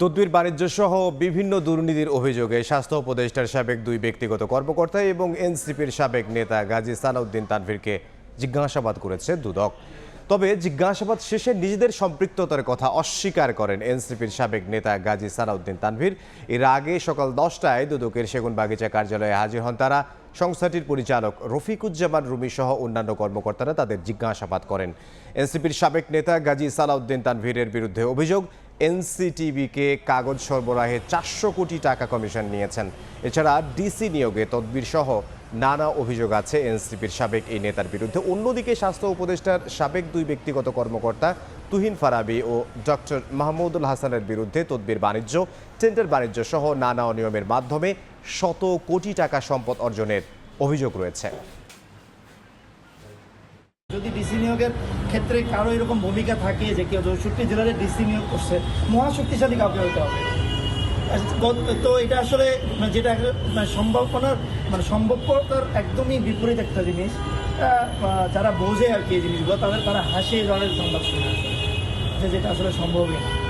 তদবির বাণিজ্য সহ বিভিন্ন দুর্নীতির অভিযোগে স্বাস্থ্য উপদেষ্টার সাবেক দুই ব্যক্তিগত কর্মকর্তা এবং এনসিপির সাবেক নেতা গাজী সালাউদ্দিন তানভীরকে জিজ্ঞাসাবাদ করেছে দুদক। তবে জিজ্ঞাসাবাদ শেষে নিজেদের সম্পৃক্ততার কথা অস্বীকার করেন এনসিপির সাবেক নেতা গাজী সালাউদ্দিন তানভীর। এর আগে সকাল 10টায় দুদকের সেগুনবাগিচা কার্যালয়ে হাজির হন তারা। সংস্থাটির পরিচালক রফিকুজ্জামান রুমি সহ অন্যান্য কর্মকর্তারা তাদের জিজ্ঞাসাবাদ করেন। এনসিপির সাবেক নেতা গাজী সালাউদ্দিন তানভীরের বিরুদ্ধে অভিযোগ, এনসিটিবিকে কাগজ সরবরাহে 400 কোটি টাকা কমিশন নিয়েছেন। এছাড়া ডিসি নিয়োগে তদবির সহ নানা অভিযোগ আছে এনসিপির সাবেক এই নেতার বিরুদ্ধে। অন্যদিকে স্বাস্থ্য উপদেষ্টার সাবেক দুই ব্যক্তিগত কর্মকর্তা তুহিন ফারাবী ও ডক্টর মাহমুদুল হাসানের বিরুদ্ধে তদবির বাণিজ্য, টেন্ডার বাণিজ্য সহ নানা অনিয়মের মাধ্যমে শত কোটি টাকা সম্পদ অর্জনের অভিযোগ রয়েছে। যদি ডিসি নিয়োগের ক্ষেত্রে কারো এরকম ভূমিকা থাকে যে কেউ 64 জেলার ডিসি নিয়োগ করছে, মহাশক্তিশালী কাউকে হতে হবে। তো এটা আসলে যেটা সম্ভবপরতার একদমই বিপরীত একটা জিনিস। যারা বোঝে আর কি এই জিনিসগুলো তারা হাসিয়ে যাওয়ার সংবাদ শুনে, যেটা আসলে সম্ভবই না।